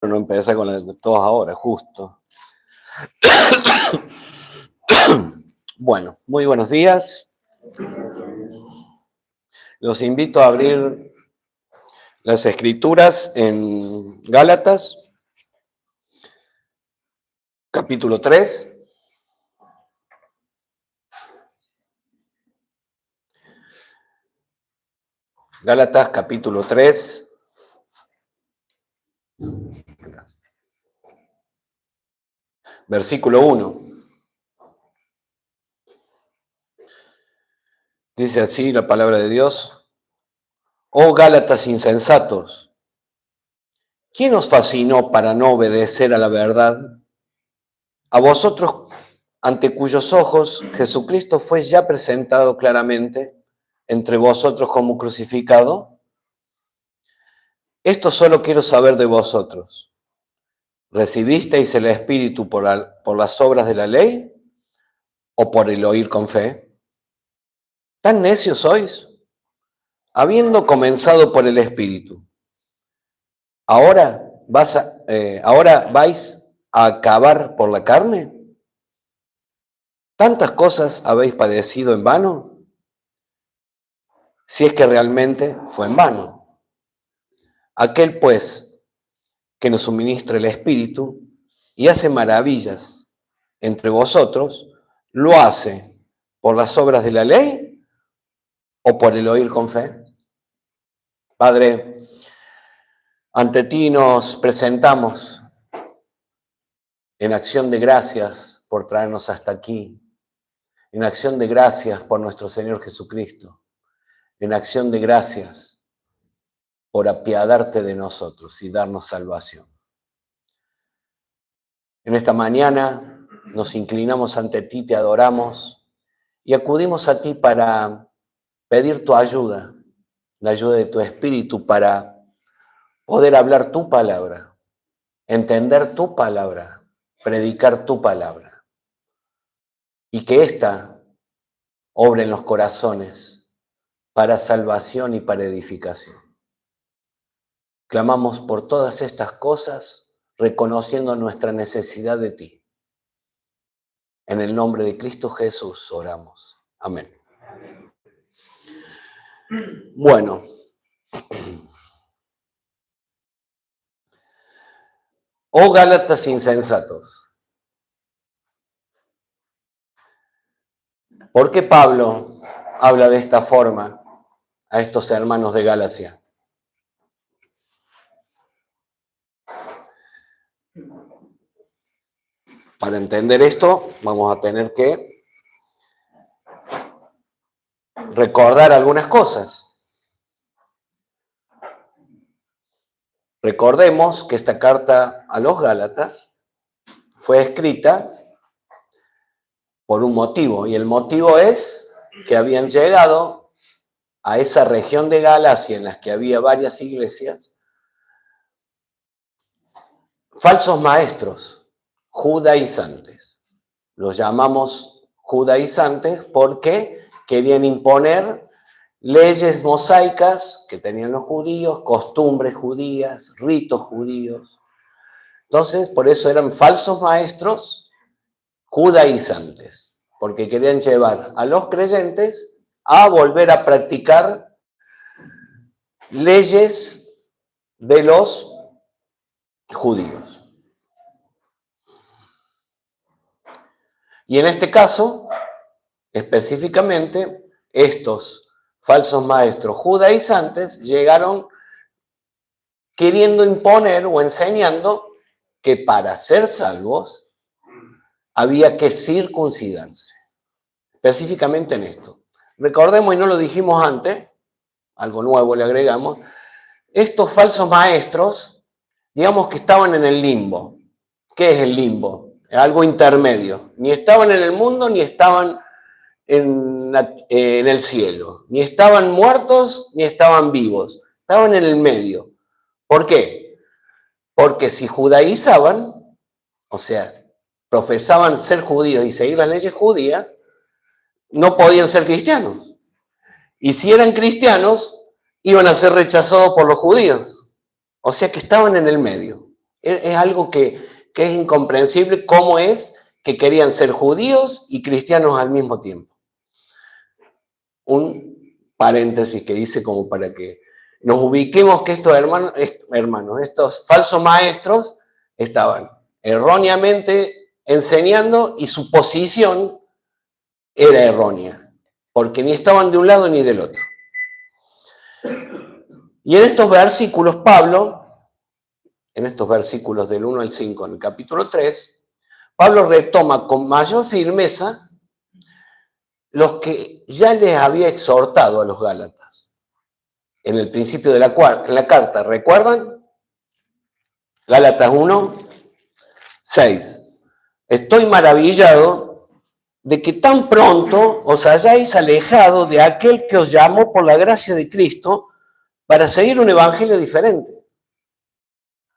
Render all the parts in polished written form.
No empecé con el de todos ahora, justo. Bueno, muy buenos días. Los invito a abrir las escrituras en Gálatas, capítulo 3. Gálatas, capítulo 3. Versículo 1. Dice así la palabra de Dios. Oh Gálatas insensatos, ¿quién os fascinó para no obedecer a la verdad? A vosotros, ante cuyos ojos Jesucristo fue ya presentado claramente entre vosotros como crucificado. Esto solo quiero saber de vosotros. ¿Recibisteis el Espíritu por las obras de la ley o por el oír con fe? ¿Tan necios sois? Habiendo comenzado por el Espíritu, ¿ahora vais a acabar por la carne? ¿Tantas cosas habéis padecido en vano? Si es que realmente fue en vano. Aquel, pues, que nos suministra el Espíritu y hace maravillas entre vosotros, ¿lo hace por las obras de la ley o por el oír con fe? Padre, ante ti nos presentamos en acción de gracias por traernos hasta aquí, en acción de gracias por nuestro Señor Jesucristo, en acción de gracias por apiadarte de nosotros y darnos salvación. En esta mañana nos inclinamos ante ti, te adoramos y acudimos a ti para pedir tu ayuda, la ayuda de tu Espíritu para poder hablar tu palabra, entender tu palabra, predicar tu palabra y que ésta obre en los corazones para salvación y para edificación. Clamamos por todas estas cosas, reconociendo nuestra necesidad de ti. En el nombre de Cristo Jesús oramos. Amén. Bueno, oh Gálatas insensatos, ¿por qué Pablo habla de esta forma a estos hermanos de Galacia? Para entender esto, vamos a tener que recordar algunas cosas. Recordemos que esta carta a los Gálatas fue escrita por un motivo, y el motivo es que habían llegado a esa región de Galacia en la que había varias iglesias, falsos maestros, judaizantes. Los llamamos judaizantes porque querían imponer leyes mosaicas que tenían los judíos, costumbres judías, ritos judíos. Entonces, por eso eran falsos maestros judaizantes, porque querían llevar a los creyentes a volver a practicar leyes de los judíos. Y en este caso, específicamente, estos falsos maestros judaizantes llegaron queriendo imponer o enseñando que para ser salvos había que circuncidarse, específicamente en esto. Recordemos, y no lo dijimos antes, algo nuevo le agregamos, estos falsos maestros, digamos que estaban en el limbo. ¿Qué es el limbo? Algo intermedio. Ni estaban en el mundo, ni estaban en el cielo. Ni estaban muertos, ni estaban vivos. Estaban en el medio. ¿Por qué? Porque si judaizaban, o sea, profesaban ser judíos y seguir las leyes judías, no podían ser cristianos. Y si eran cristianos, iban a ser rechazados por los judíos. O sea que estaban en el medio. Es algo que es incomprensible cómo es que querían ser judíos y cristianos al mismo tiempo. Un paréntesis que hice como para que nos ubiquemos que estos estos falsos maestros estaban erróneamente enseñando y su posición era errónea, porque ni estaban de un lado ni del otro. Y en estos versículos, Pablo, en estos versículos del 1 al 5 en el capítulo 3, Pablo retoma con mayor firmeza los que ya les había exhortado a los Gálatas en el principio de la carta. ¿Recuerdan? Gálatas 1, 6. Estoy maravillado de que tan pronto os hayáis alejado de aquel que os llamó por la gracia de Cristo para seguir un evangelio diferente.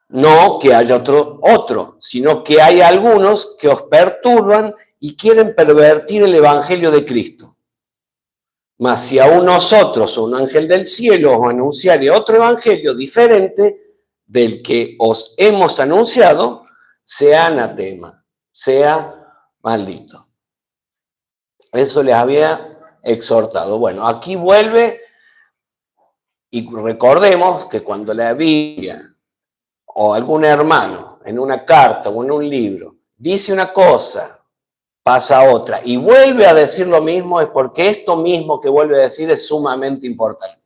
No que haya otro, sino que hay algunos que os perturban y quieren pervertir el evangelio de Cristo. Mas si aún nosotros o un ángel del cielo os anunciare otro evangelio diferente del que os hemos anunciado, sea anatema, sea maldito. Eso les había exhortado. Bueno, aquí vuelve y recordemos que cuando la Biblia o algún hermano en una carta o en un libro dice una cosa, pasa a otra y vuelve a decir lo mismo, es porque esto mismo que vuelve a decir es sumamente importante.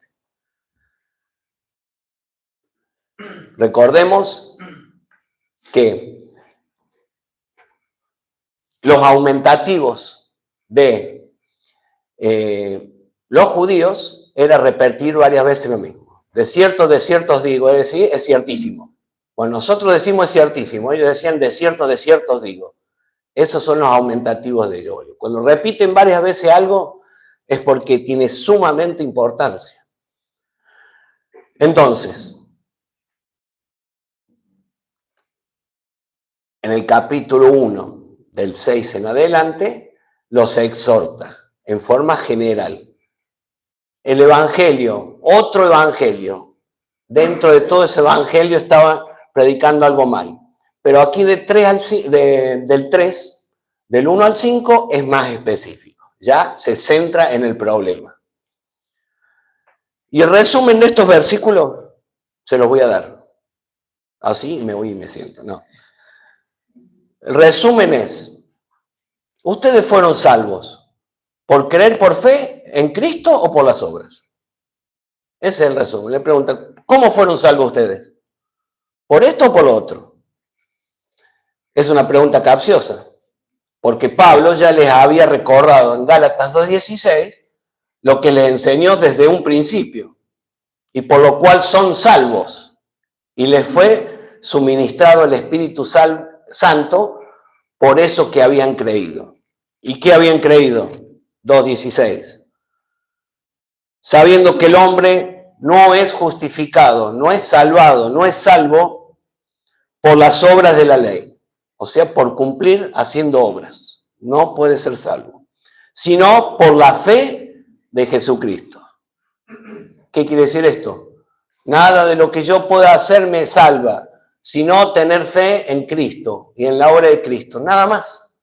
Recordemos que los aumentativos de los judíos era repetir varias veces lo mismo. De cierto os digo, es decir, es ciertísimo. Bueno, nosotros decimos es ciertísimo, ellos decían de cierto os digo. Esos son los aumentativos de ellos. Cuando repiten varias veces algo es porque tiene sumamente importancia. Entonces, en el capítulo 1, del 6 en adelante, los exhorta en forma general. El evangelio, otro evangelio, dentro de todo ese evangelio estaba predicando algo mal. Pero aquí del 1 al 5 es más específico. Ya se centra en el problema. Y el resumen de estos versículos se los voy a dar. Así me voy y me siento. No. El resumen es, ustedes fueron salvos por creer por fe en Cristo o por las obras. Ese es el resumen. Le preguntan, ¿cómo fueron salvos ustedes? ¿Por esto o por lo otro? Es una pregunta capciosa, porque Pablo ya les había recordado en Gálatas 2:16 lo que les enseñó desde un principio, y por lo cual son salvos, y les fue suministrado el Espíritu Santo por eso que habían creído. ¿Y qué habían creído? 2:16. Sabiendo que el hombre no es justificado, no es salvado, no es salvo por las obras de la ley. O sea, por cumplir haciendo obras. No puede ser salvo. Sino por la fe de Jesucristo. ¿Qué quiere decir esto? Nada de lo que yo pueda hacer me salva, sino tener fe en Cristo y en la obra de Cristo. Nada más.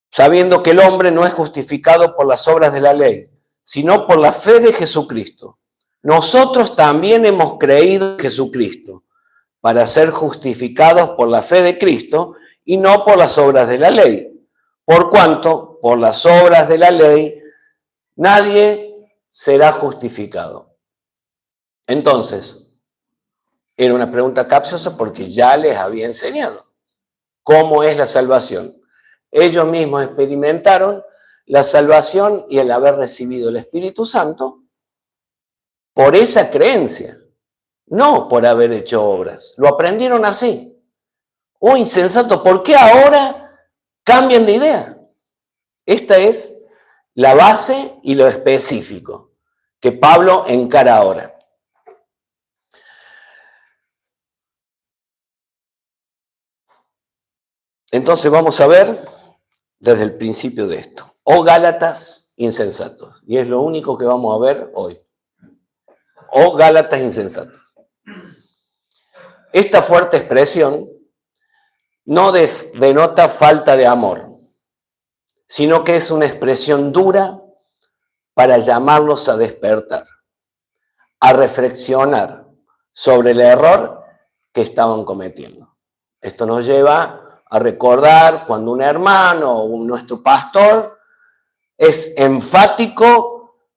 Sabiendo que el hombre no es justificado por las obras de la ley, sino por la fe de Jesucristo. Nosotros también hemos creído en Jesucristo para ser justificados por la fe de Cristo y no por las obras de la ley. Por cuanto, por las obras de la ley, nadie será justificado. Entonces, era una pregunta capciosa porque ya les había enseñado cómo es la salvación. Ellos mismos experimentaron la salvación y el haber recibido el Espíritu Santo por esa creencia, no por haber hecho obras. Lo aprendieron así. Oh, insensato, ¿por qué ahora cambian de idea? Esta es la base y lo específico que Pablo encara ahora. Entonces vamos a ver desde el principio de esto. Oh Gálatas insensatos. Y es lo único que vamos a ver hoy. o Gálatas insensatos. Esta fuerte expresión no denota falta de amor, sino que es una expresión dura para llamarlos a despertar, a reflexionar sobre el error que estaban cometiendo. Esto nos lleva a recordar cuando un hermano o nuestro pastor es enfático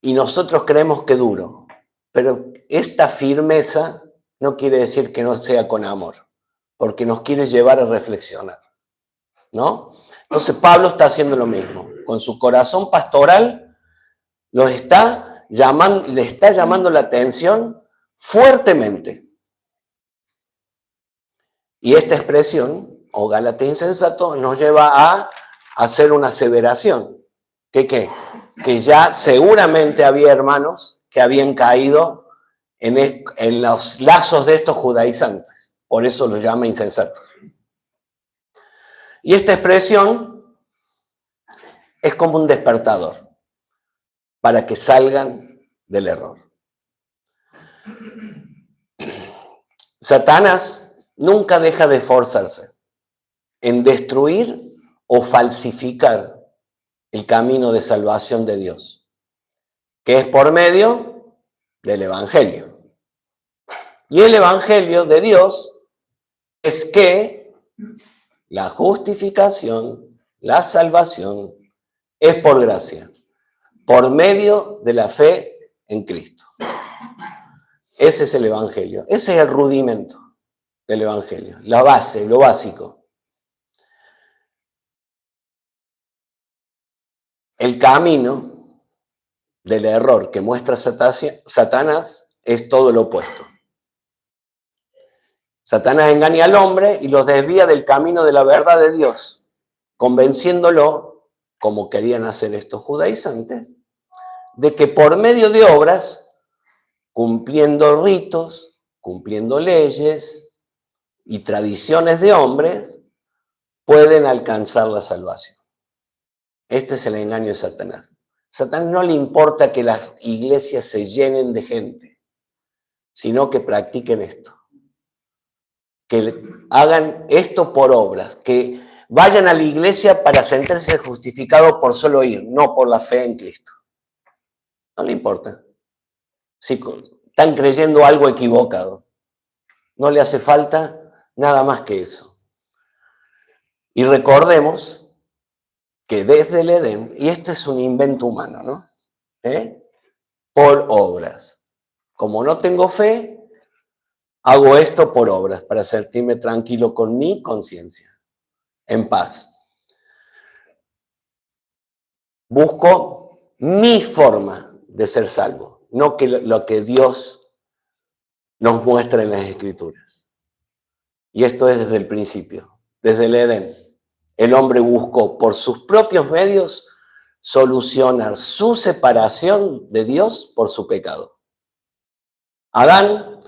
y nosotros creemos que duro, pero esta firmeza no quiere decir que no sea con amor, porque nos quiere llevar a reflexionar, ¿no? Entonces Pablo está haciendo lo mismo, con su corazón pastoral le está llamando la atención fuertemente. Y esta expresión, o Gálatas insensato, nos lleva a hacer una aseveración. ¿Qué? Que ya seguramente había hermanos que habían caído en los lazos de estos judaizantes. Por eso los llama insensatos. Y esta expresión es como un despertador para que salgan del error. Satanás nunca deja de esforzarse en destruir o falsificar el camino de salvación de Dios, que es por medio del Evangelio. Y el Evangelio de Dios es que la justificación, la salvación, es por gracia, por medio de la fe en Cristo. Ese es el Evangelio, ese es el rudimento del Evangelio, la base, lo básico. El camino del error que muestra Satanás es todo lo opuesto. Satanás engaña al hombre y los desvía del camino de la verdad de Dios, convenciéndolo, como querían hacer estos judaizantes, de que por medio de obras, cumpliendo ritos, cumpliendo leyes y tradiciones de hombres, pueden alcanzar la salvación. Este es el engaño de Satanás. Satanás no le importa que las iglesias se llenen de gente, sino que practiquen esto. Que hagan esto por obras, que vayan a la iglesia para sentirse justificados por solo ir, no por la fe en Cristo. No le importa. Si están creyendo algo equivocado, no le hace falta nada más que eso. Y recordemos que desde el Edén, y este es un invento humano, ¿no? Por obras. Como no tengo fe, hago esto por obras, para sentirme tranquilo con mi conciencia, en paz. Busco mi forma de ser salvo, no lo que Dios nos muestra en las Escrituras. Y esto es desde el principio, desde el Edén. El hombre buscó por sus propios medios solucionar su separación de Dios por su pecado. Adán,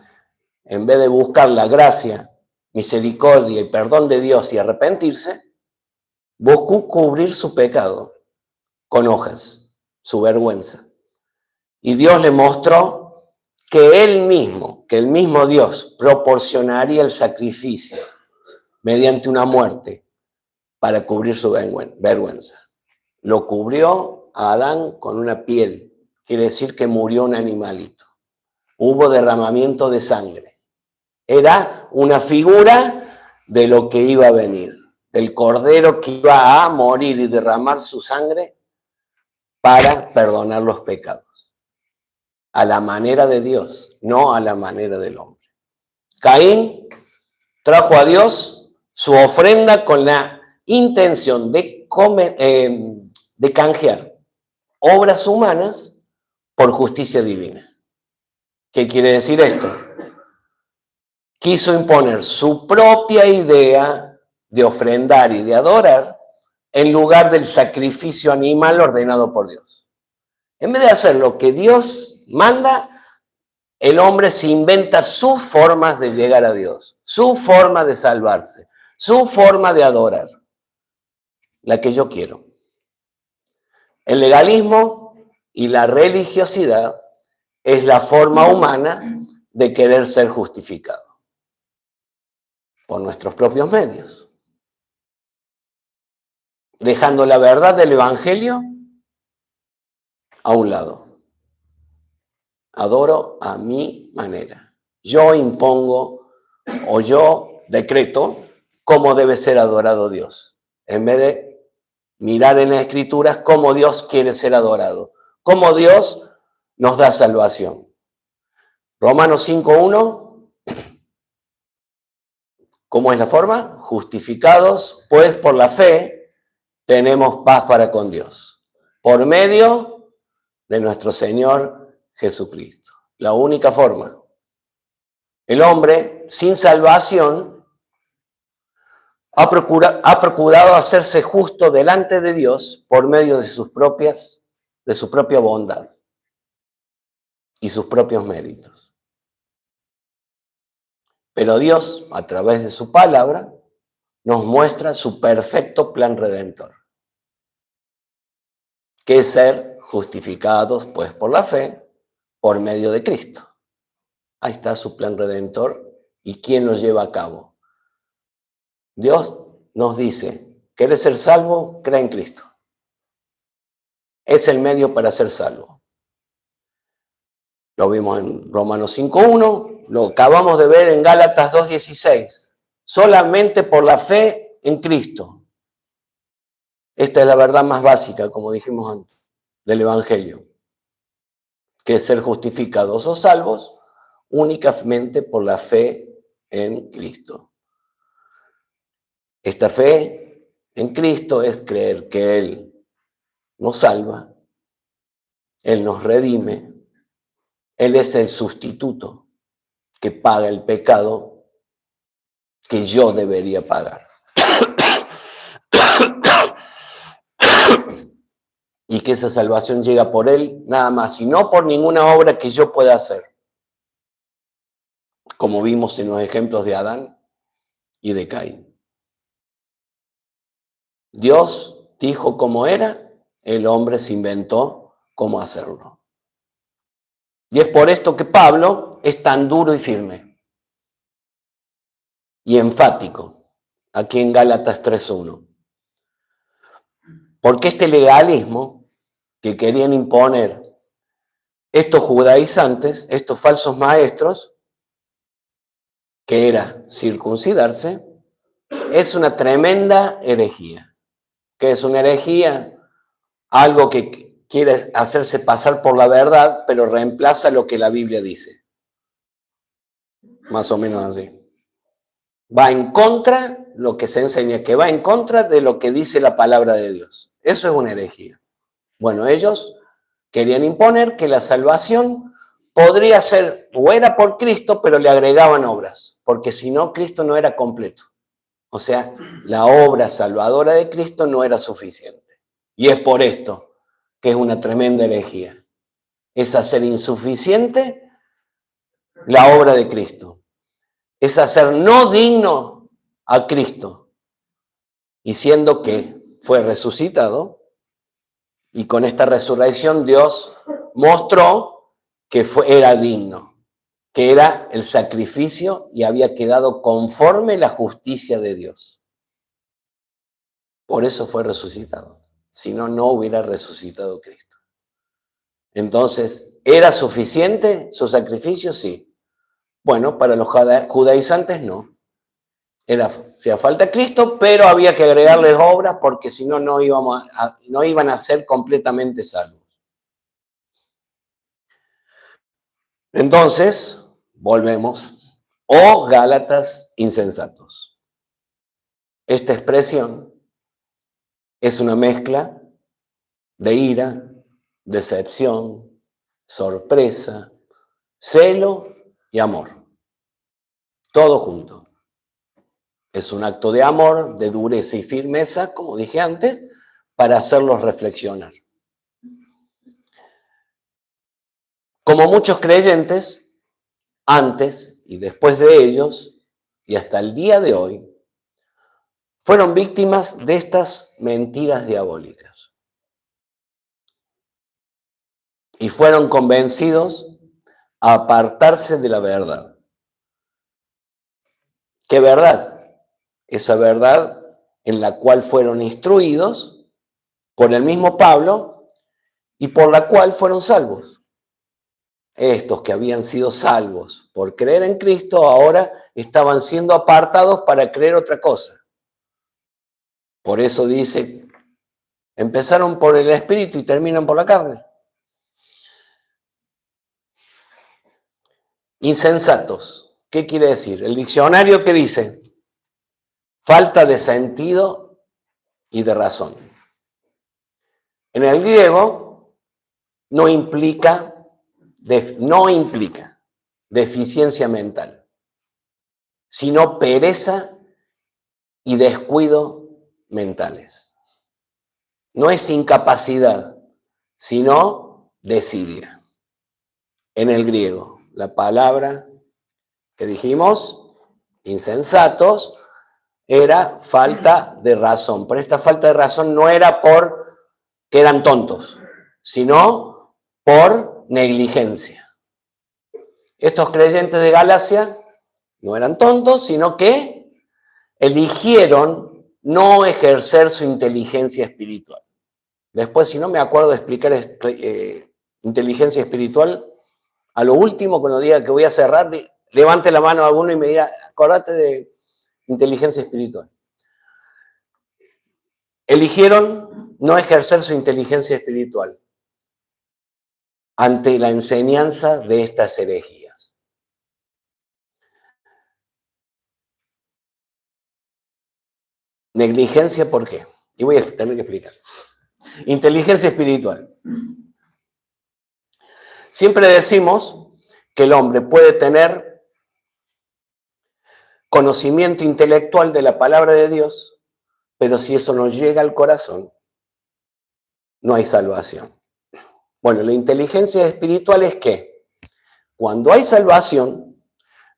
en vez de buscar la gracia, misericordia y perdón de Dios y arrepentirse, buscó cubrir su pecado con hojas, su vergüenza. Y Dios le mostró que el mismo Dios proporcionaría el sacrificio mediante una muerte para cubrir su vergüenza. Lo cubrió a Adán con una piel, quiere decir que murió un animalito. Hubo derramamiento de sangre. Era una figura de lo que iba a venir, del cordero que iba a morir y derramar su sangre para perdonar los pecados. A la manera de Dios, no a la manera del hombre. Caín trajo a Dios su ofrenda con la intención de canjear obras humanas por justicia divina. ¿Qué quiere decir esto? Quiso imponer su propia idea de ofrendar y de adorar en lugar del sacrificio animal ordenado por Dios. En vez de hacer lo que Dios manda, el hombre se inventa sus formas de llegar a Dios, su forma de salvarse, su forma de adorar, la que yo quiero. El legalismo y la religiosidad es la forma humana de querer ser justificado por nuestros propios medios, dejando la verdad del Evangelio a un lado. Adoro a mi manera. Yo impongo o yo decreto cómo debe ser adorado Dios, en vez de mirar en las Escrituras cómo Dios quiere ser adorado, cómo Dios nos da salvación. Romanos 5:1, ¿cómo es la forma? Justificados, pues por la fe tenemos paz para con Dios, por medio de nuestro Señor Jesucristo. La única forma. El hombre sin salvación ha procurado hacerse justo delante de Dios por medio de su propia bondad y sus propios méritos. Pero Dios, a través de su palabra, nos muestra su perfecto plan redentor, que es ser justificados, pues, por la fe, por medio de Cristo. Ahí está su plan redentor. ¿Y quién lo lleva a cabo? Dios nos dice, ¿quieres ser salvo? Cree en Cristo. Es el medio para ser salvo. Lo vimos en Romanos 5:1, lo acabamos de ver en Gálatas 2:16. Solamente por la fe en Cristo. Esta es la verdad más básica, como dijimos antes, del Evangelio, que es ser justificados o salvos únicamente por la fe en Cristo. Esta fe en Cristo es creer que Él nos salva, Él nos redime, Él es el sustituto que paga el pecado que yo debería pagar. Y que esa salvación llega por Él nada más, y no por ninguna obra que yo pueda hacer, como vimos en los ejemplos de Adán y de Caín. Dios dijo cómo era, el hombre se inventó cómo hacerlo. Y es por esto que Pablo es tan duro y firme y enfático aquí en Gálatas 3:1. Porque este legalismo que querían imponer estos judaizantes, estos falsos maestros, que era circuncidarse, es una tremenda herejía. ¿Qué es una herejía? Algo que quiere hacerse pasar por la verdad, pero reemplaza lo que la Biblia dice. Más o menos así. Va en contra, lo que se enseña, que va en contra de lo que dice la palabra de Dios. Eso es una herejía. Bueno, ellos querían imponer que la salvación podría ser o era por Cristo, pero le agregaban obras, porque si no, Cristo no era completo. O sea, la obra salvadora de Cristo no era suficiente. Y es por esto que es una tremenda herejía. Es hacer insuficiente la obra de Cristo. Es hacer no digno a Cristo. Y siendo que fue resucitado, y con esta resurrección Dios mostró que era digno, que era el sacrificio y había quedado conforme la justicia de Dios. Por eso fue resucitado. Si no, no hubiera resucitado Cristo. Entonces, ¿era suficiente su sacrificio? Sí. Bueno, para los judaizantes no. Hacía falta Cristo, pero había que agregarles obras porque si no, no iban a ser completamente salvos. Entonces, volvemos. Oh Gálatas insensatos. Esta expresión es una mezcla de ira, decepción, sorpresa, celo y amor. Todo junto. Es un acto de amor, de dureza y firmeza, como dije antes, para hacerlos reflexionar. Como muchos creyentes, antes y después de ellos, y hasta el día de hoy, fueron víctimas de estas mentiras diabólicas. Y fueron convencidos a apartarse de la verdad. ¿Qué verdad? Esa verdad en la cual fueron instruidos por el mismo Pablo y por la cual fueron salvos. Estos que habían sido salvos por creer en Cristo ahora estaban siendo apartados para creer otra cosa. Por eso dice, empezaron por el Espíritu y terminan por la carne. Insensatos. ¿Qué quiere decir? El diccionario que dice, falta de sentido y de razón. En el griego no implica deficiencia mental, sino pereza y descuido mentales. No es incapacidad, sino desidia. En el griego, la palabra que dijimos, insensatos, era falta de razón. Pero esta falta de razón no era por que eran tontos, sino por negligencia. Estos creyentes de Galacia no eran tontos, sino que eligieron no ejercer su inteligencia espiritual. Después, si no me acuerdo de explicar inteligencia espiritual, a lo último, cuando diga que voy a cerrar, levante la mano a alguno y me diga, acordate de inteligencia espiritual. Eligieron no ejercer su inteligencia espiritual ante la enseñanza de estas herejías. Negligencia, ¿por qué? Y voy a tener que explicar. Inteligencia espiritual. Siempre decimos que el hombre puede tener conocimiento intelectual de la palabra de Dios, pero si eso no llega al corazón, no hay salvación. Bueno, la inteligencia espiritual es que cuando hay salvación,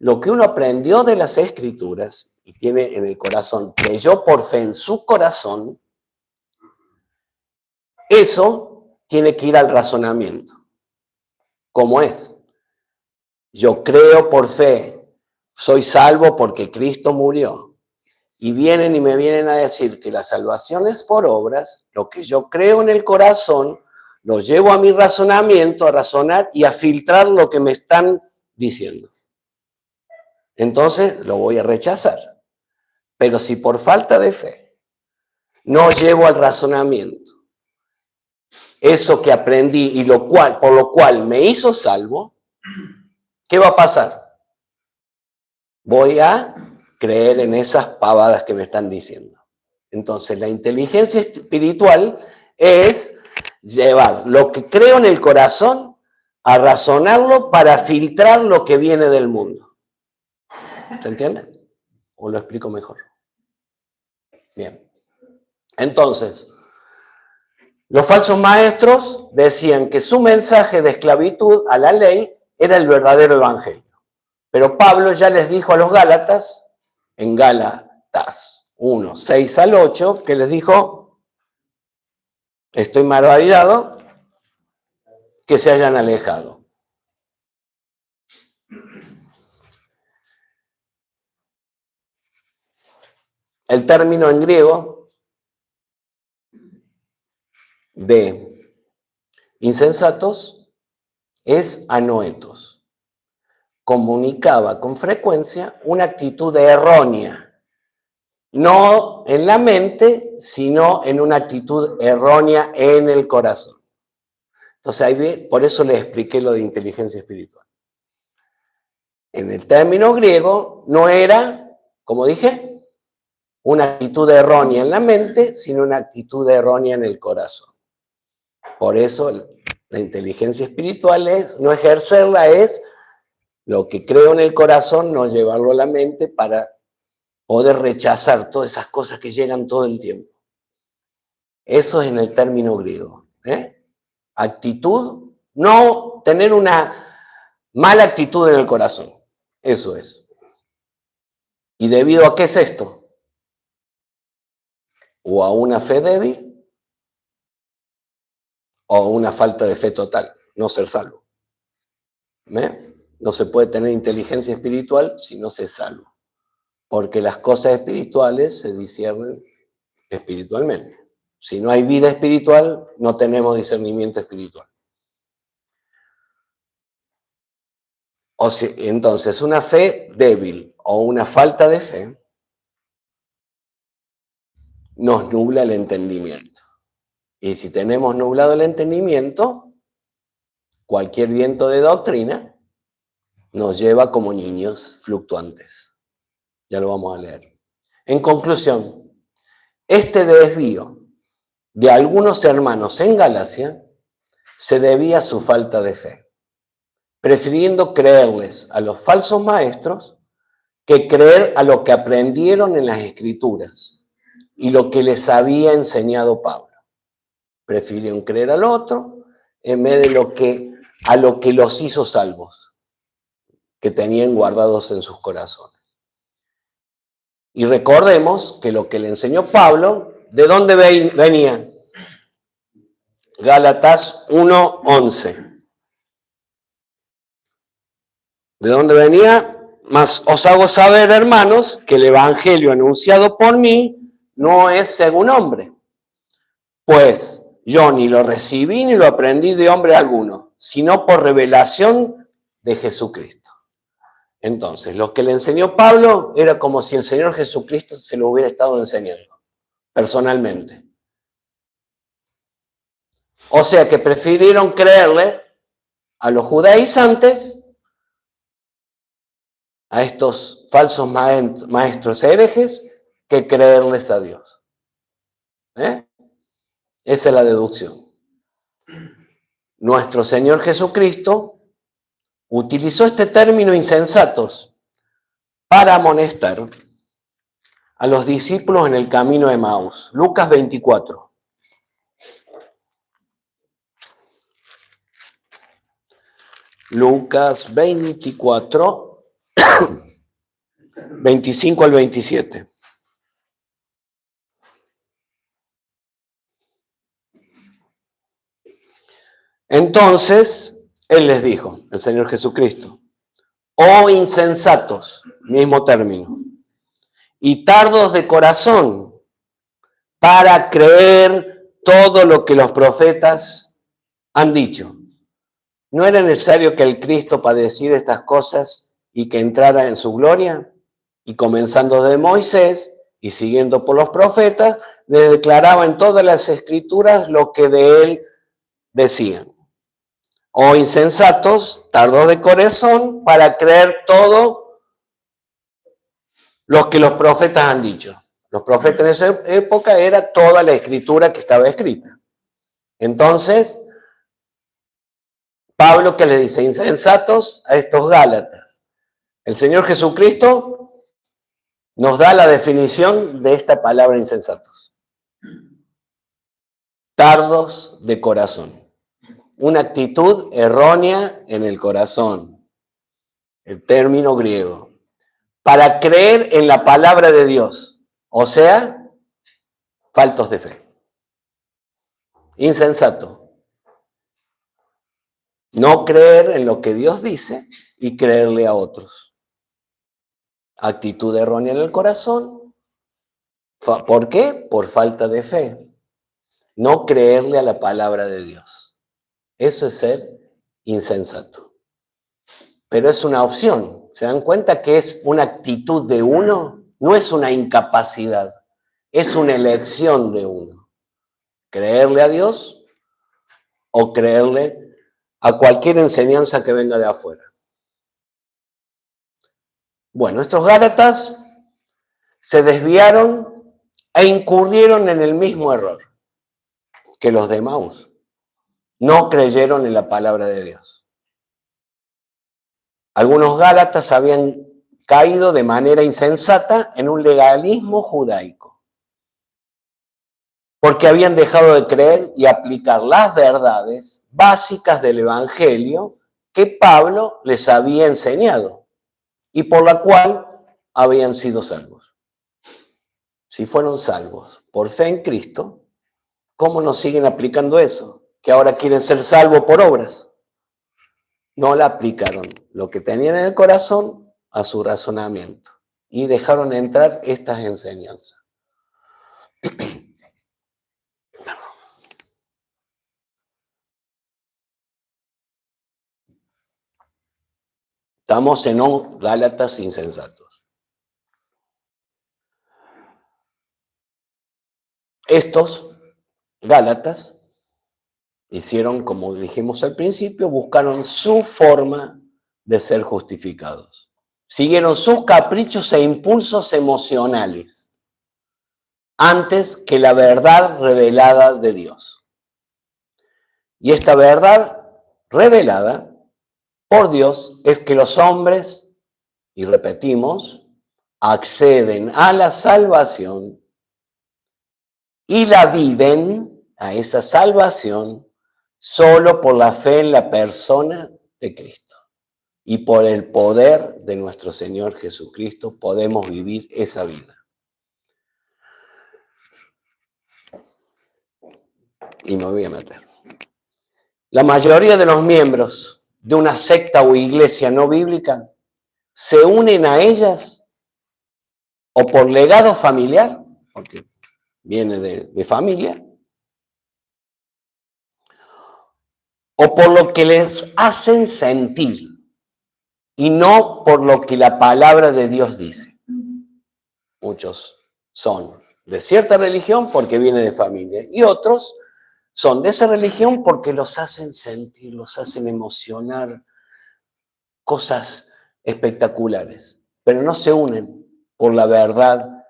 lo que uno aprendió de las Escrituras y tiene en el corazón, creyó por fe en su corazón, eso tiene que ir al razonamiento. ¿Cómo es? Yo creo por fe, soy salvo porque Cristo murió. Y vienen y me vienen a decir que la salvación es por obras, lo que yo creo en el corazón, lo llevo a mi razonamiento, a razonar y a filtrar lo que me están diciendo. Entonces lo voy a rechazar. Pero si por falta de fe no llevo al razonamiento eso que aprendí y por lo cual me hizo salvo, ¿qué va a pasar? Voy a creer en esas pavadas que me están diciendo. Entonces, la inteligencia espiritual es llevar lo que creo en el corazón a razonarlo para filtrar lo que viene del mundo. ¿Se entiende? ¿O lo explico mejor? Bien. Entonces, los falsos maestros decían que su mensaje de esclavitud a la ley era el verdadero evangelio. Pero Pablo ya les dijo a los Gálatas, en Gálatas 1, 6 al 8, que les dijo, estoy maravillado que se hayan alejado. El término en griego de insensatos es anoetos. Comunicaba con frecuencia una actitud errónea, no en la mente, sino en una actitud errónea en el corazón. Entonces, ahí por eso les expliqué lo de inteligencia espiritual. En el término griego no era, como dije, una actitud errónea en la mente, sino una actitud errónea en el corazón. Por eso la inteligencia espiritual es, no ejercerla es lo que creo en el corazón, no llevarlo a la mente para poder rechazar todas esas cosas que llegan todo el tiempo. Eso es en el término griego. Actitud, no tener una mala actitud en el corazón. Eso es. ¿Y debido a qué es esto? O a una fe débil o a una falta de fe total, no ser salvo. No se puede tener inteligencia espiritual si no se es salvo, porque las cosas espirituales se disciernen espiritualmente. Si no hay vida espiritual, no tenemos discernimiento espiritual. Entonces, una fe débil o una falta de fe nos nubla el entendimiento. Y si tenemos nublado el entendimiento, cualquier viento de doctrina nos lleva como niños fluctuantes. Ya lo vamos a leer. En conclusión, este desvío de algunos hermanos en Galacia se debía a su falta de fe, prefiriendo creerles a los falsos maestros que creer a lo que aprendieron en las Escrituras y lo que les había enseñado Pablo. Prefirieron creer al otro en vez de a lo que los hizo salvos, que tenían guardados en sus corazones. Y recordemos que lo que le enseñó Pablo, ¿de dónde venía? Gálatas 1:11. ¿De dónde venía? Mas os hago saber, hermanos, que el evangelio anunciado por mí no es según hombre. Pues yo ni lo recibí ni lo aprendí de hombre alguno, sino por revelación de Jesucristo. Entonces, lo que le enseñó Pablo era como si el Señor Jesucristo se lo hubiera estado enseñando, personalmente. O sea que prefirieron creerle a los judaizantes, a estos falsos maestros herejes, que creerles a Dios. Esa es la deducción. Nuestro Señor Jesucristo utilizó este término insensatos para amonestar a los discípulos en el camino de Emaús. Lucas 24. Lucas 24, 25 al 27. Entonces, Él les dijo, el Señor Jesucristo, oh insensatos, mismo término, y tardos de corazón para creer todo lo que los profetas han dicho. ¿No era necesario que el Cristo padeciera estas cosas y que entrara en su gloria? Y comenzando de Moisés y siguiendo por los profetas, le declaraba en todas las escrituras lo que de él decían. Oh insensatos, tardos de corazón para creer todo lo que los profetas han dicho. Los profetas en esa época era toda la escritura que estaba escrita. Entonces, Pablo, que le dice insensatos a estos gálatas. El Señor Jesucristo nos da la definición de esta palabra insensatos. Tardos de corazón. Una actitud errónea en el corazón. El término griego. Para creer en la palabra de Dios. O sea, faltos de fe. Insensato. No creer en lo que Dios dice y creerle a otros. Actitud errónea en el corazón. ¿Por qué? Por falta de fe. No creerle a la palabra de Dios. Eso es ser insensato. Pero es una opción. ¿Se dan cuenta que es una actitud de uno? No es una incapacidad. Es una elección de uno. Creerle a Dios o creerle a cualquier enseñanza que venga de afuera. Bueno, estos gálatas se desviaron e incurrieron en el mismo error que los de Emaús. No creyeron en la palabra de Dios. Algunos gálatas habían caído de manera insensata en un legalismo judaico, porque habían dejado de creer y aplicar las verdades básicas del Evangelio que Pablo les había enseñado y por la cual habían sido salvos. Si fueron salvos por fe en Cristo, ¿cómo no siguen aplicando eso? Que ahora quieren ser salvos por obras. no la aplicaron lo que tenían en el corazón a su razonamiento y dejaron entrar estas enseñanzas. Estamos en un Gálatas insensatos. Estos Gálatas hicieron, como dijimos al principio, buscaron su forma de ser justificados. Siguieron sus caprichos e impulsos emocionales antes que la verdad revelada de Dios. Y esta verdad revelada por Dios es que los hombres, y repetimos, acceden a la salvación y la viven, a esa salvación, solo por la fe en la persona de Cristo. Y por el poder de nuestro Señor Jesucristo podemos vivir esa vida. Y me voy a meter. La mayoría de los miembros de una secta o iglesia no bíblica se unen a ellas o por legado familiar, porque viene de familia, o por lo que les hacen sentir y no por lo que la palabra de Dios dice. Muchos son de cierta religión porque viene de familia y otros son de esa religión porque los hacen sentir, los hacen emocionar, cosas espectaculares, pero no se unen por la verdad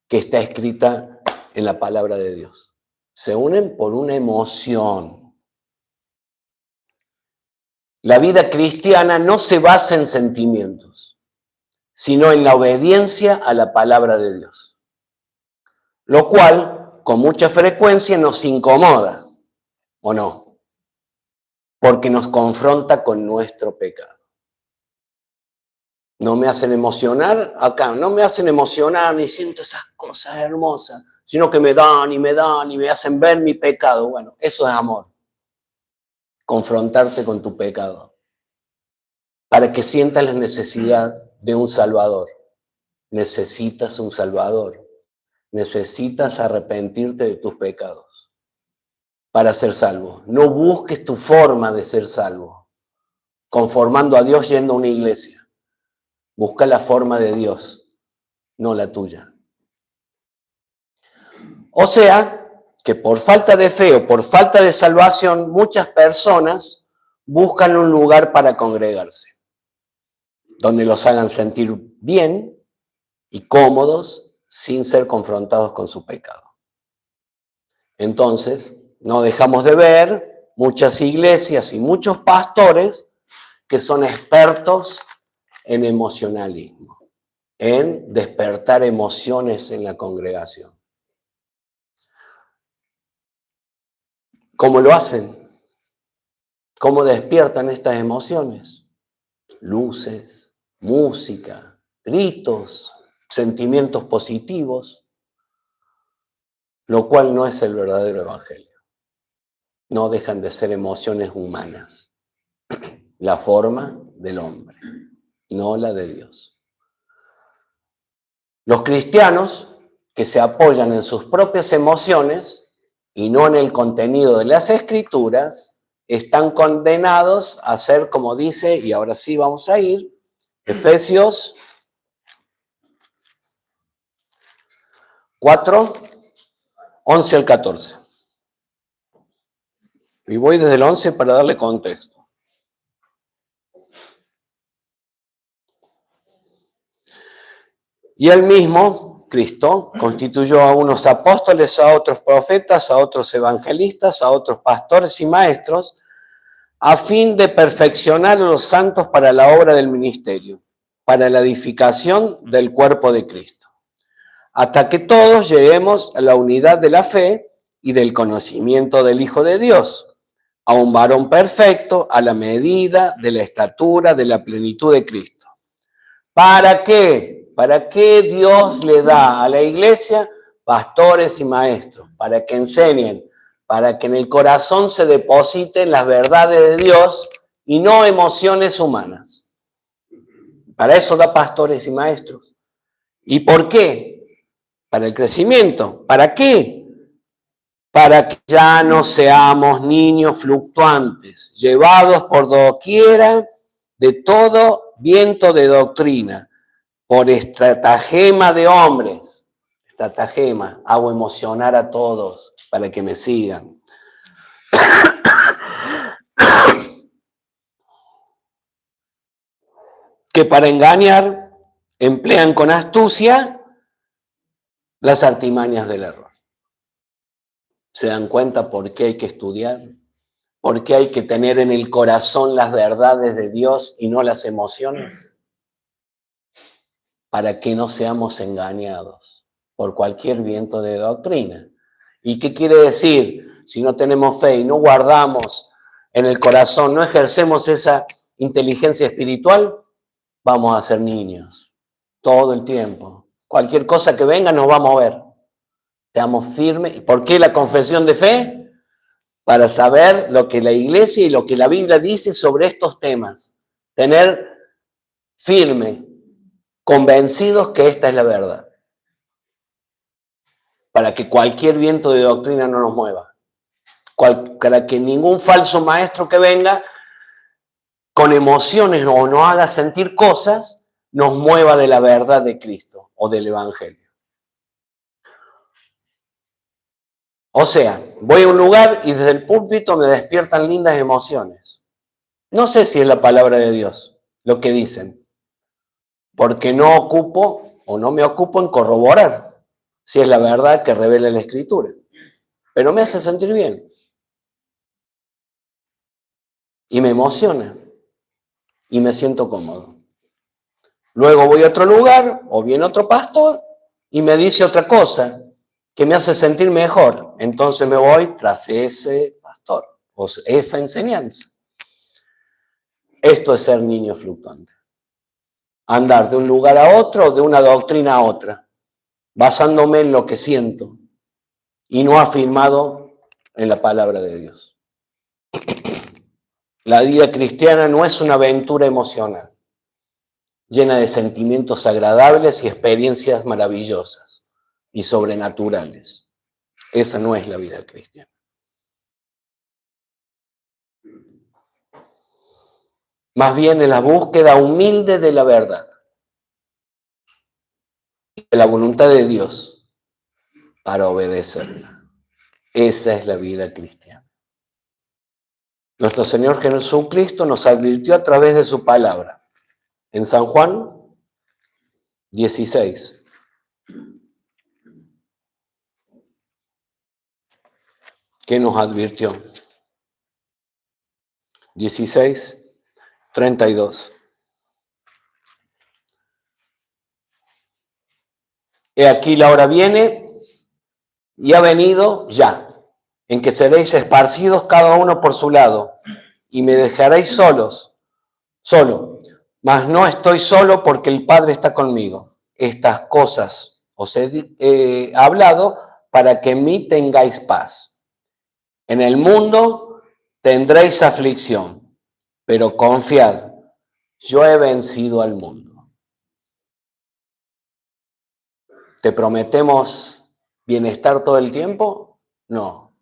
que está escrita en la palabra de Dios. Se unen por una emoción. La vida cristiana no se basa en sentimientos, sino en la obediencia a la palabra de Dios, lo cual con mucha frecuencia nos incomoda, ¿o no? Porque nos confronta con nuestro pecado. No me hacen emocionar acá, no me hacen emocionar ni siento esas cosas hermosas, sino que me dan y me hacen ver mi pecado. Bueno, eso es amor. Confrontarte con tu pecado para que sientas la necesidad de un Salvador. Necesitas un Salvador. Necesitas arrepentirte de tus pecados para ser salvo. No busques tu forma de ser salvo, conformando a Dios yendo a una iglesia. Busca la forma de Dios, no la tuya. O sea, que por falta de fe o por falta de salvación, muchas personas buscan un lugar para congregarse, donde los hagan sentir bien y cómodos sin ser confrontados con su pecado. Entonces, no dejamos de ver muchas iglesias y muchos pastores que son expertos en emocionalismo, en despertar emociones en la congregación. ¿Cómo lo hacen? ¿Cómo despiertan estas emociones? Luces, música, gritos, sentimientos positivos, lo cual no es el verdadero evangelio. No dejan de ser emociones humanas, la forma del hombre, no la de Dios. Los cristianos que se apoyan en sus propias emociones y no en el contenido de las Escrituras, están condenados a ser, como dice, y ahora sí vamos a ir, Efesios 4, 11 al 14. Y voy desde el 11 para darle contexto. Y él mismo, Cristo, constituyó a unos apóstoles, a otros profetas, a otros evangelistas, a otros pastores y maestros, a fin de perfeccionar a los santos para la obra del ministerio, para la edificación del cuerpo de Cristo, hasta que todos lleguemos a la unidad de la fe y del conocimiento del Hijo de Dios, a un varón perfecto, a la medida de la estatura de la plenitud de Cristo. ¿Para qué? ¿Para qué Dios le da a la iglesia pastores y maestros? Para que enseñen, para que en el corazón se depositen las verdades de Dios y no emociones humanas. Para eso da pastores y maestros. ¿Y por qué? Para el crecimiento. ¿Para qué? Para que ya no seamos niños fluctuantes, llevados por doquiera de todo viento de doctrina, por estratagema de hombres. Estratagema, hago emocionar a todos para que me sigan. Que para engañar emplean con astucia las artimañas del error. ¿Se dan cuenta por qué hay que estudiar? ¿Por qué hay que tener en el corazón las verdades de Dios y no las emociones? Para que no seamos engañados por cualquier viento de doctrina. ¿Y qué quiere decir? Si no tenemos fe y no guardamos en el corazón, no ejercemos esa inteligencia espiritual, vamos a ser niños todo el tiempo. Cualquier cosa que venga nos va a mover. Estamos firmes. ¿Por qué la confesión de fe? Para saber lo que la iglesia y lo que la Biblia dice sobre estos temas. Tener firme, convencidos que esta es la verdad. Para que cualquier viento de doctrina no nos mueva. Para que ningún falso maestro que venga con emociones o nos haga sentir cosas, nos mueva de la verdad de Cristo o del Evangelio. O sea, voy a un lugar y desde el púlpito me despiertan lindas emociones. No sé si es la palabra de Dios lo que dicen, porque no ocupo o no me ocupo en corroborar si es la verdad que revela la Escritura. Pero me hace sentir bien. Y me emociona. Y me siento cómodo. Luego voy a otro lugar o viene otro pastor y me dice otra cosa que me hace sentir mejor. Entonces me voy tras ese pastor o esa enseñanza. Esto es ser niño fluctuante. Andar de un lugar a otro, de una doctrina a otra, basándome en lo que siento y no afirmado en la palabra de Dios. La vida cristiana no es una aventura emocional, llena de sentimientos agradables y experiencias maravillosas y sobrenaturales. Esa no es la vida cristiana. Más bien es la búsqueda humilde de la verdad, de la voluntad de Dios para obedecerla. Esa es la vida cristiana. Nuestro Señor Jesucristo nos advirtió a través de su palabra. En San Juan 16. ¿Qué nos advirtió? 16, 32. He aquí la hora viene y ha venido ya, en que seréis esparcidos cada uno por su lado, y me dejaréis solo. Mas no estoy solo porque el Padre está conmigo. Estas cosas os he hablado para que en mí tengáis paz. En el mundo tendréis aflicción, pero confiad, yo he vencido al mundo. ¿Te prometemos bienestar todo el tiempo? No.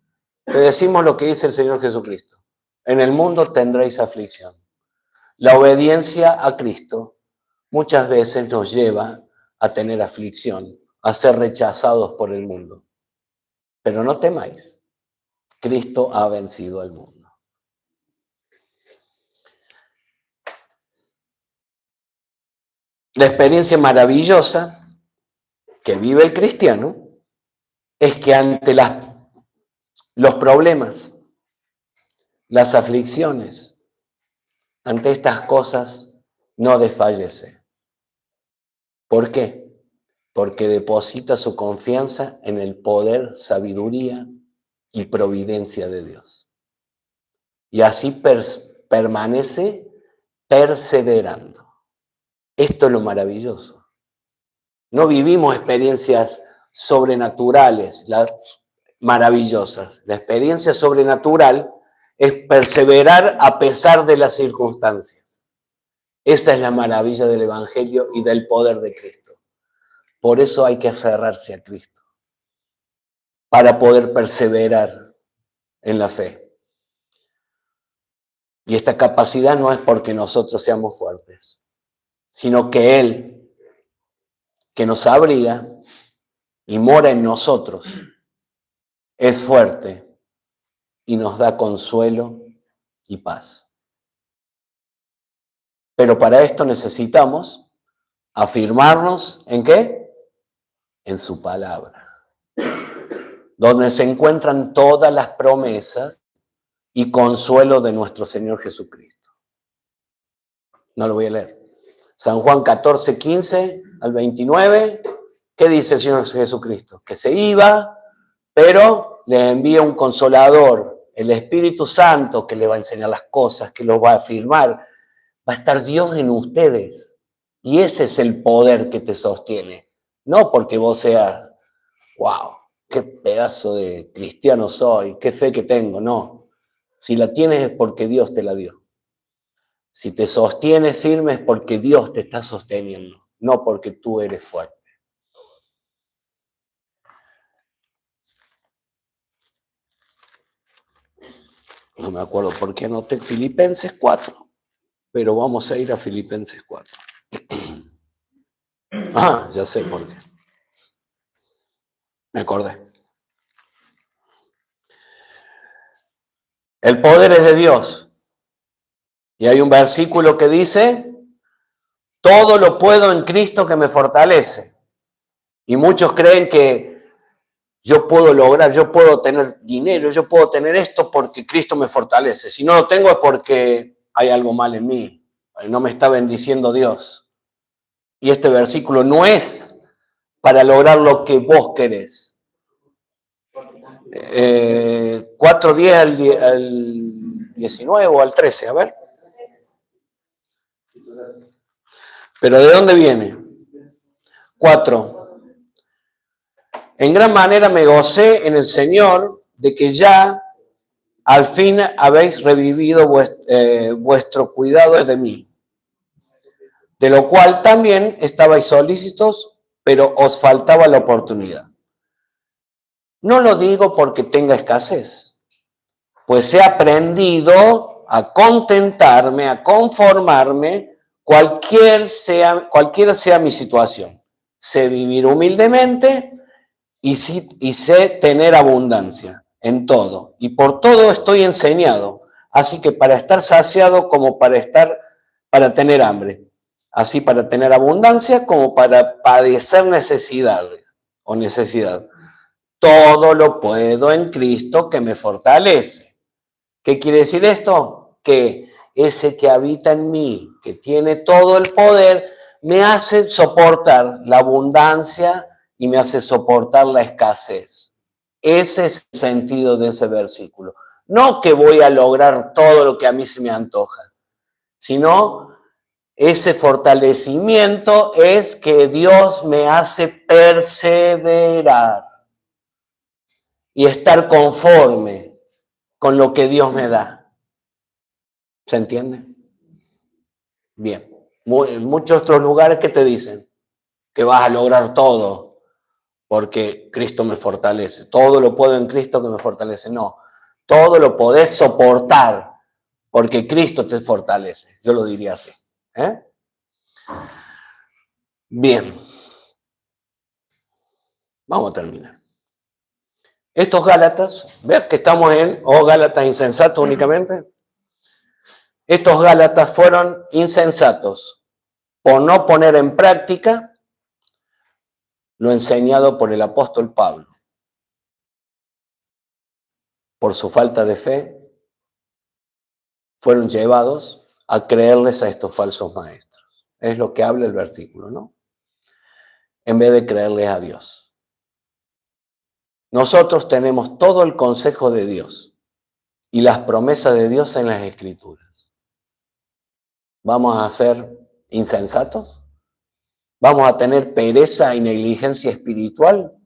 Te decimos lo que dice el Señor Jesucristo. En el mundo tendréis aflicción. La obediencia a Cristo muchas veces nos lleva a tener aflicción, a ser rechazados por el mundo. Pero no temáis, Cristo ha vencido al mundo. La experiencia maravillosa que vive el cristiano es que ante los problemas, las aflicciones, ante estas cosas no desfallece. ¿Por qué? Porque deposita su confianza en el poder, sabiduría y providencia de Dios. Y así permanece perseverando. Esto es lo maravilloso. No vivimos experiencias sobrenaturales, maravillosas. La experiencia sobrenatural es perseverar a pesar de las circunstancias. Esa es la maravilla del Evangelio y del poder de Cristo. Por eso hay que aferrarse a Cristo, para poder perseverar en la fe. Y esta capacidad no es porque nosotros seamos fuertes, sino que Él, que nos abriga y mora en nosotros, es fuerte y nos da consuelo y paz. Pero para esto necesitamos afirmarnos ¿en qué? En su palabra, donde se encuentran todas las promesas y consuelo de nuestro Señor Jesucristo. No lo voy a leer. San Juan 14, 15 al 29. ¿Qué dice el Señor Jesucristo? Que se iba, pero le envía un consolador, el Espíritu Santo, que le va a enseñar las cosas, que los va a afirmar. Va a estar Dios en ustedes. Y ese es el poder que te sostiene. No porque vos seas, wow, qué pedazo de cristiano soy, qué fe que tengo. No. Si la tienes es porque Dios te la dio. Si te sostienes firme es porque Dios te está sosteniendo, no porque tú eres fuerte. No me acuerdo por qué anoté Filipenses 4, pero vamos a ir a Filipenses 4. Ah, ya sé por qué. Me acordé. El poder es de Dios. Y hay un versículo que dice, todo lo puedo en Cristo que me fortalece. Y muchos creen que yo puedo lograr, yo puedo tener dinero, yo puedo tener esto porque Cristo me fortalece. Si no lo tengo es porque hay algo mal en mí, no me está bendiciendo Dios. Y este versículo no es para lograr lo que vos querés. 4:10 al 19 o al 13, a ver. ¿Pero de dónde viene? 4. En gran manera me gocé en el Señor de que ya al fin habéis revivido vuestro cuidado de mí, de lo cual también estabais solícitos, pero os faltaba la oportunidad. No lo digo porque tenga escasez, pues he aprendido a contentarme, a conformarme, cualquiera sea mi situación. Sé vivir humildemente y sé tener abundancia en todo. Y por todo estoy enseñado, así que para estar saciado como para tener hambre, así para tener abundancia como para padecer necesidades o necesidad. Todo lo puedo en Cristo que me fortalece. ¿Qué quiere decir esto? Que ese que habita en mí, que tiene todo el poder, me hace soportar la abundancia y me hace soportar la escasez. Ese es el sentido de ese versículo. No que voy a lograr todo lo que a mí se me antoja, sino ese fortalecimiento es que Dios me hace perseverar y estar conforme con lo que Dios me da. ¿Se entiende? Bien. En muchos otros lugares que te dicen que vas a lograr todo porque Cristo me fortalece. Todo lo puedo en Cristo que me fortalece. No, todo lo podés soportar porque Cristo te fortalece. Yo lo diría así. Bien. Vamos a terminar. Estos Gálatas, ¿ves que estamos en Gálatas insensatos únicamente? Estos Gálatas fueron insensatos por no poner en práctica lo enseñado por el apóstol Pablo. Por su falta de fe, fueron llevados a creerles a estos falsos maestros. Es lo que habla el versículo, ¿no? En vez de creerles a Dios. Nosotros tenemos todo el consejo de Dios y las promesas de Dios en las Escrituras. ¿Vamos a ser insensatos? ¿Vamos a tener pereza y negligencia espiritual?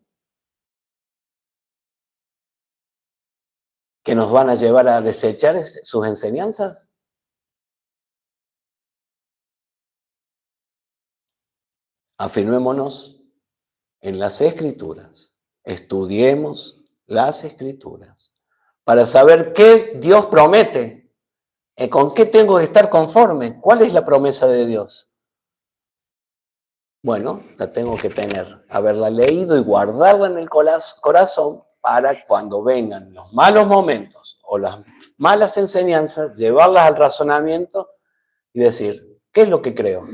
que nos van a llevar a desechar sus enseñanzas? Afirmémonos en las Escrituras. Estudiemos las Escrituras para saber qué Dios promete, con qué tengo que estar conforme, cuál es la promesa de Dios. Bueno, la tengo que tener, haberla leído y guardarla en el corazón para cuando vengan los malos momentos o las malas enseñanzas, llevarlas al razonamiento y decir, ¿qué es lo que creo?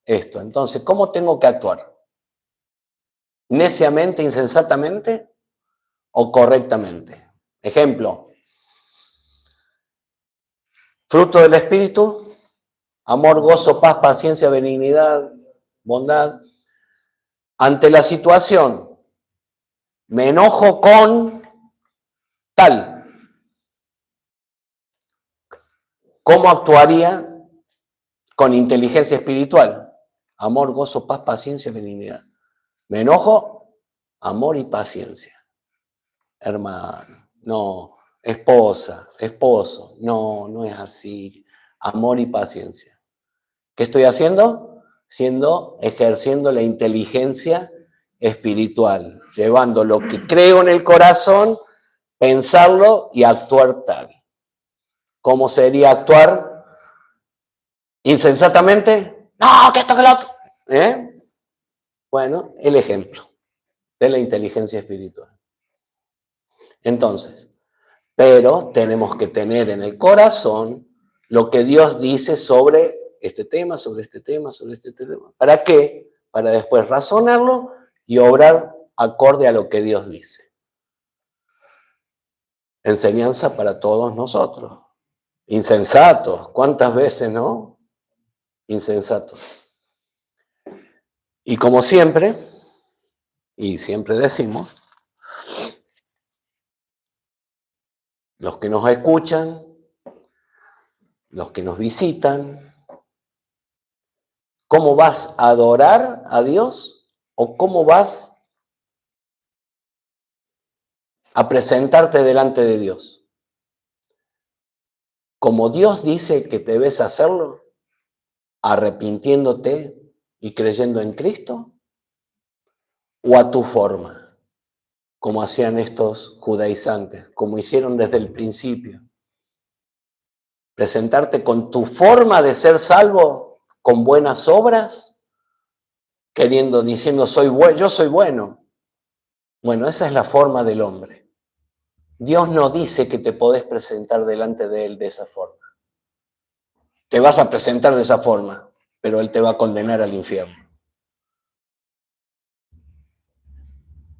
Esto. Entonces, ¿cómo tengo que actuar? ¿Neciamente, insensatamente o correctamente? Ejemplo, fruto del Espíritu, amor, gozo, paz, paciencia, benignidad, bondad. Ante la situación, me enojo con tal. ¿Cómo actuaría con inteligencia espiritual? Amor, gozo, paz, paciencia, benignidad. Me enojo, amor y paciencia. Hermano, no, esposa, esposo, no, no es así. Amor y paciencia. ¿Qué estoy haciendo? Ejerciendo la inteligencia espiritual, llevando lo que creo en el corazón, pensarlo y actuar tal. ¿Cómo sería actuar insensatamente? No, que esto, que lo otro. Bueno, el ejemplo de la inteligencia espiritual. Entonces, pero tenemos que tener en el corazón lo que Dios dice sobre este tema, sobre este tema, sobre este tema. ¿Para qué? Para después razonarlo y obrar acorde a lo que Dios dice. Enseñanza para todos nosotros. Insensatos, ¿cuántas veces, no? Insensatos. Y como siempre, y siempre decimos, los que nos escuchan, los que nos visitan, ¿cómo vas a adorar a Dios o cómo vas a presentarte delante de Dios? Como Dios dice que debes hacerlo, arrepintiéndote y creyendo en Cristo, o a tu forma, como hacían estos judaizantes, como hicieron desde el principio. Presentarte con tu forma de ser salvo, con buenas obras, diciendo yo soy bueno. Bueno, esa es la forma del hombre. Dios no dice que te podés presentar delante de Él de esa forma. Te vas a presentar de esa forma, pero Él te va a condenar al infierno.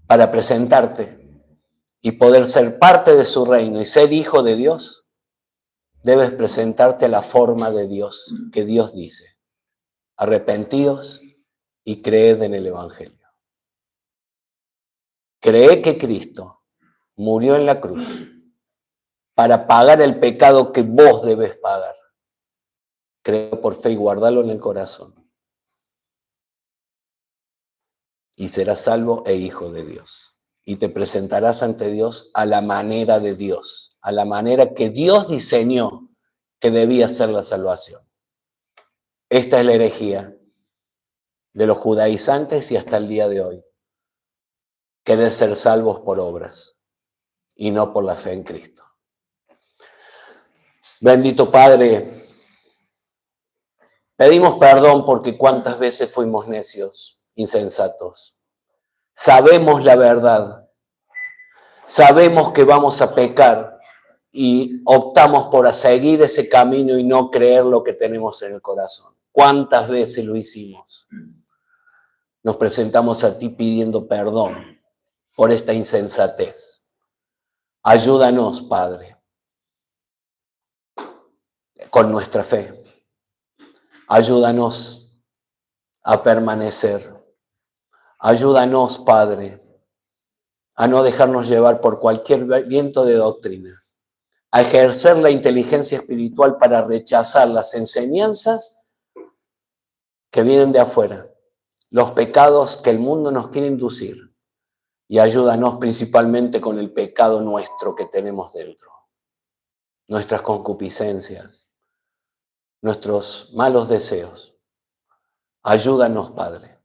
Para presentarte y poder ser parte de su reino y ser hijo de Dios, debes presentarte a la forma de Dios, que Dios dice. Arrepentíos y creed en el Evangelio. Cree que Cristo murió en la cruz para pagar el pecado que vos debes pagar. Cree por fe y guardalo en el corazón. Y serás salvo e hijo de Dios. Y te presentarás ante Dios a la manera de Dios, a la manera que Dios diseñó que debía ser la salvación. Esta es la herejía de los judaizantes y hasta el día de hoy. Querer ser salvos por obras y no por la fe en Cristo. Bendito Padre, pedimos perdón porque cuántas veces fuimos necios, insensatos. Sabemos la verdad, sabemos que vamos a pecar y optamos por seguir ese camino y no creer lo que tenemos en el corazón. ¿Cuántas veces lo hicimos? Nos presentamos a ti pidiendo perdón por esta insensatez. Ayúdanos, Padre, con nuestra fe. Ayúdanos a permanecer. Ayúdanos, Padre, a no dejarnos llevar por cualquier viento de doctrina, a ejercer la inteligencia espiritual para rechazar las enseñanzas que vienen de afuera, los pecados que el mundo nos quiere inducir y ayúdanos principalmente con el pecado nuestro que tenemos dentro, nuestras concupiscencias, nuestros malos deseos. Ayúdanos, Padre.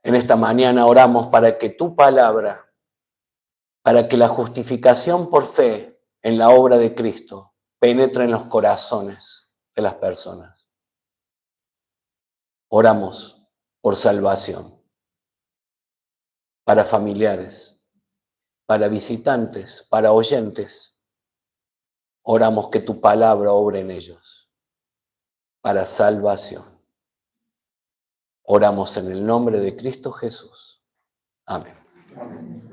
En esta mañana oramos para que tu palabra, para que la justificación por fe en la obra de Cristo penetre en los corazones de las personas. Oramos por salvación, para familiares, para visitantes, para oyentes. Oramos que tu palabra obre en ellos, para salvación. Oramos en el nombre de Cristo Jesús. Amén.